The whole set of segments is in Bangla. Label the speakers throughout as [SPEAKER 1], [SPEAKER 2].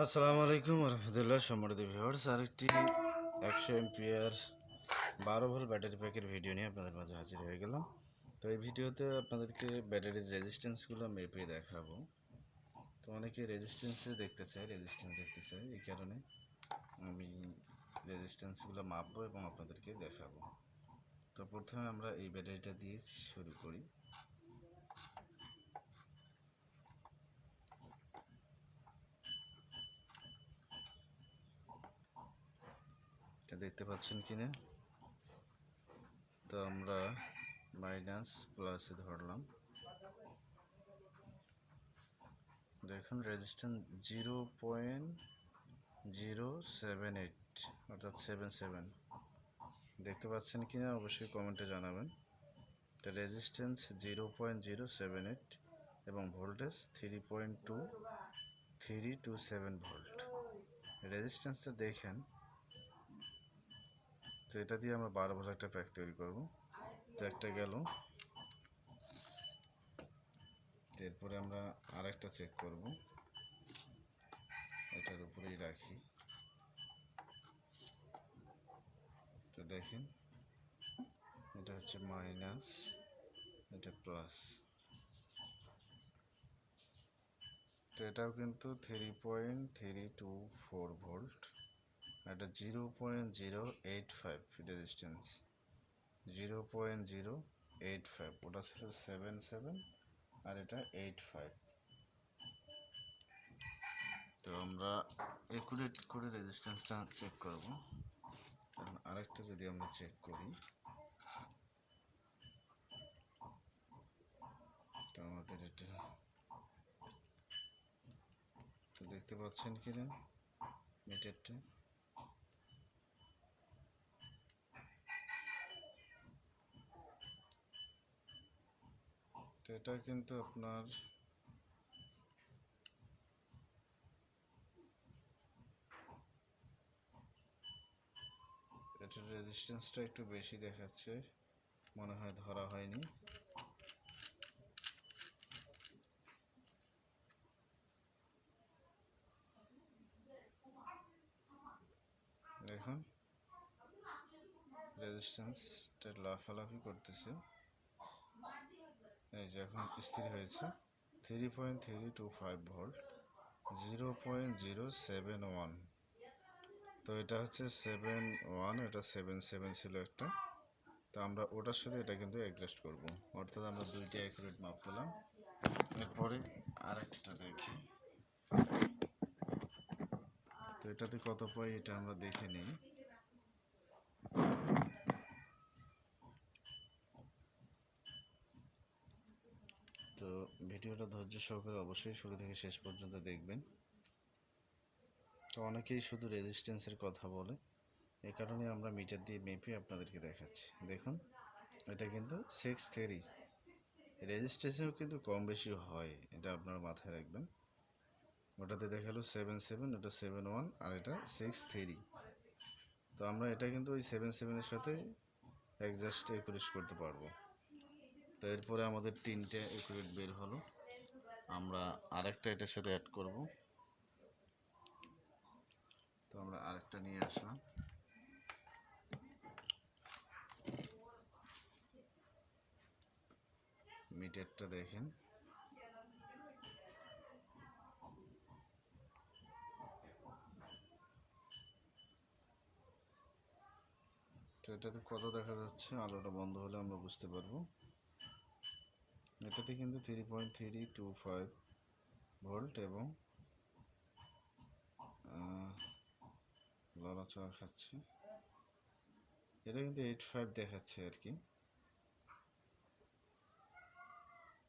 [SPEAKER 1] আসসালামু আলাইকুম রহমতুল্লাহ। সম্মানিত ভিউয়ার্স, আরেকটি 100 এমপিআর 12 ভোল্ট ব্যাটারি প্যাকের ভিডিও নিয়ে আপনাদের মাঝে হাজির হয়ে গেলাম। তো এই ভিডিওতে আপনাদেরকে ব্যাটারির রেজিস্ট্যান্সগুলো মেপে দেখাবো। তো অনেকে রেজিস্ট্যান্স দেখতে চায়, এই কারণে আমি রেজিস্ট্যান্সগুলো মাপবো এবং আপনাদেরকে দেখাবো। তো প্রথমে আমরা এই ব্যাটারিটা দিয়ে শুরু করি। দেখতে পাচ্ছেন কিনা? তো আমরা মাইনাস প্লাসে ধরলাম। দেখুন রেজিস্ট্যান্স 0.078 অর্থাৎ 77 দেখতে পাচ্ছেন কিনা অবশ্যই কমেন্টে জানাবেন। তো রেজিস্ট্যান্স 0.078 এবং ভোল্টেজ 3.2327 ভোল্ট। রেজিস্ট্যান্সটা দেখেন। তো এটা দিয়ে আমরা 12 ভোল্ট একটা প্যাক তৈরি করব। তো একটা গেল, এরপরে আমরা আরেকটা চেক করব। এটার উপরেই রাখি। তো দেখেন, এটা হচ্ছে মাইনাস, এটা প্লাস। তো এটাও কিন্তু 3.324 ভোল্ট। এটা 0.085 রেজিস্ট্যান্স, 0.085। ওটা ছিল 77 আর এটা 85। তো আমরা একুরেট করে রেজিস্ট্যান্সটা চেক করব। এখন আরেকটা যদি আমরা চেক করি, তো আমাদের এটা তো দেখতে পাচ্ছেন কিনা মিটারটা? তো এটা কিন্তু আপনার এটার রেজিস্ট্যান্সটা একটু বেশি দেখাচ্ছে, মনে হয় ধরা হয়নি। দেখুন রেজিস্ট্যান্সটা লাফালাফি করতেছে। এই যে এখন স্থির হয়েছে 3.325 ভোল্ট, 0.071। তো এটা হচ্ছে 71, এটা 77 ছিল একটা। তো আমরা ওটার সাথে এটা কিন্তু অ্যাডজাস্ট করব, অর্থাৎ আমরা দুইটা অ্যাকুরেট মাপ পেলাম। এরপরে আরেকটা দেখি, তো এটাতে কত পাই এটা আমরা দেখে নিই। তো ভিডিওটা ধৈর্য সহকারে অবশ্যই শুরু থেকে শেষ পর্যন্ত দেখবেন। তো অনেকেই শুধু রেজিস্ট্যান্সের কথা বলে, এই কারণে আমরা মিটার দিয়ে মেপে আপনাদেরকে দেখাচ্ছি। দেখুন এটা কিন্তু 63। রেজিস্ট্যান্সেও কিন্তু কম বেশি হয়, এটা আপনারা মাথায় রাখবেন। ওটাতে দেখালো 77, ওটা 71 আর এটা 63। তো আমরা এটা কিন্তু ওই 77-এর সাথে অ্যাডজাস্ট একুরেট করতে পারবো। তো এরপরে আমাদের তিনটে একুরেট বের হলো, আমরা আরেকটা এটার সাথে অ্যাড করব। তো আমরা আরেকটা নিয়ে আসলাম। মিটারটা দেখেন, তো এটাতে কত দেখা যাচ্ছে, আলোটা বন্ধ হলে আমরা বুঝতে পারবো। এটাতে কিন্তু 3.325 ভোল্ট এবং লড়াচড়া খাচ্ছে। এটা কিন্তু 85 দেখাচ্ছে আর কি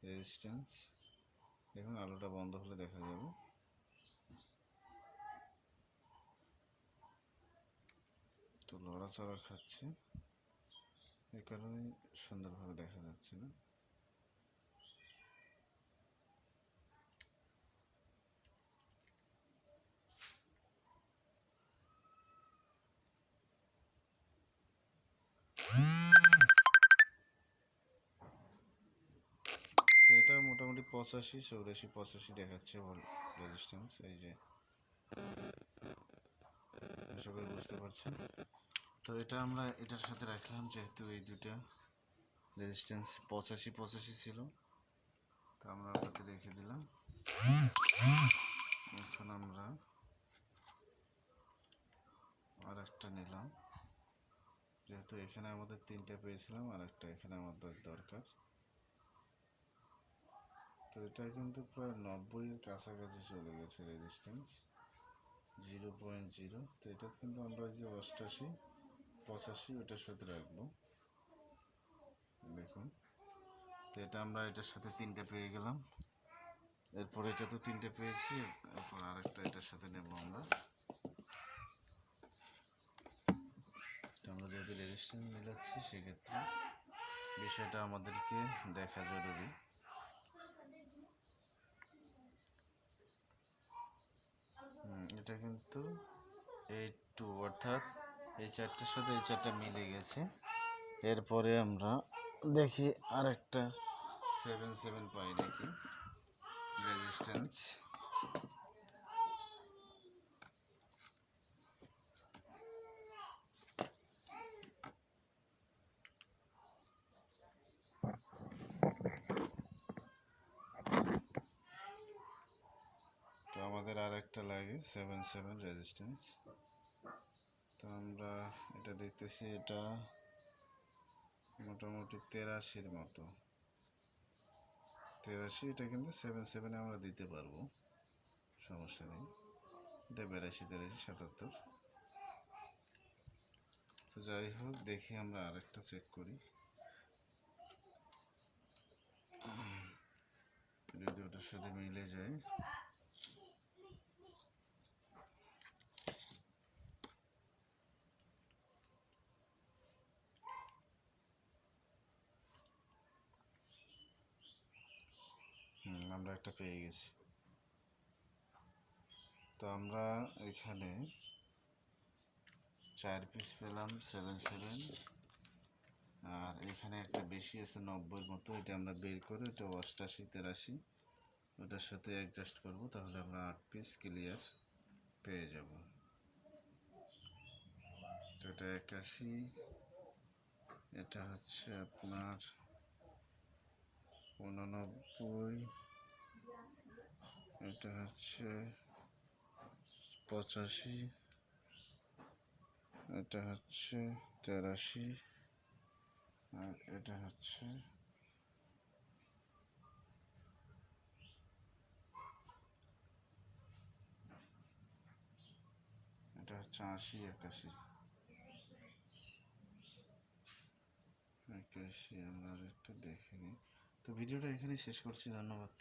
[SPEAKER 1] রেজিস্ট্যান্স। দেখুন আলোটা বন্ধ হলে দেখা যাবে। তো লড়াচড়া খাচ্ছে, এই কারণে সুন্দরভাবে দেখা যাচ্ছে না। তো এটা মোটামুটি 85, 84, 85 দেখাচ্ছে রেজিস্ট্যান্স। এই যে আশা করি বুঝতে পারছেন। তো এটা আমরা এটার সাথে রাখলাম, যেহেতু এই দুটা রেজিস্ট্যান্স 85 ছিল, তো আমরা ওটাতে রেখে দিলাম। এখন আমরা আর একটা নিলাম, যেহেতু এখানে আমাদের 3টা পেয়েছিলাম, আর একটা এখানে আমাদের দরকার। তো এটা কিন্তু প্রায় 90-এর কাছাকাছি চলে গেছে রেজিস্ট্যান্স, 0.0। তো এটা কিন্তু আমরা যে 88, 85 ওটার সাথে রাখবো। দেখুন, তো এটা আমরা এটার সাথে 3টে পেয়ে গেলাম। এরপর এটা তো 3টে পেয়েছি, এরপর আরেকটা এটার সাথে নেব আমরা। আমরা যেহেতু রেজিস্ট্যান্স মিলাচ্ছি, সেক্ষেত্রে বিষয়টা আমাদেরকে দেখা জরুরি। এটা কিন্তু 82, অর্থাৎ এই 4টার সাথে এই 4টা মিলে গেছে। এরপরে আমরা দেখি আরেকটা 77 পাই নাকি রেজিস্ট্যান্স। তো আমাদের আর একটা লাগে 77 রেজিস্ট্যান্স। তো আমরা এটা দেখতেছি, এটা মোটামুটি 83-এর মতো। 83, এটা কিন্তু 77-এ আমরা দিতে পারবো, সমস্যা নেই। এটা 82, 83, 77। তো যাই হোক, দেখি আমরা আরেকটা চেক করি, যদি ওটার সাথে মিলে যায়। আমরা একটা পেয়ে গেছি। তো আমরা এখানে 4 পিস পেলাম 77, আর এখানে একটা বেশি আছে 90-এর মতো। এটা আমরা বের করে এটা 88, 83 ওটার সাথে অ্যাডজাস্ট করব, তাহলে আমরা 8 পিস ক্লিয়ার পেয়ে যাব। তো এটা 81, এটা হচ্ছে আপনার 89, এটা হচ্ছে 85, এটা হচ্ছে 83, আর এটা হচ্ছে 80, 81। আমরা একটু দেখে নিই। তো ভিডিওটা এখানেই শেষ করছি, ধন্যবাদ।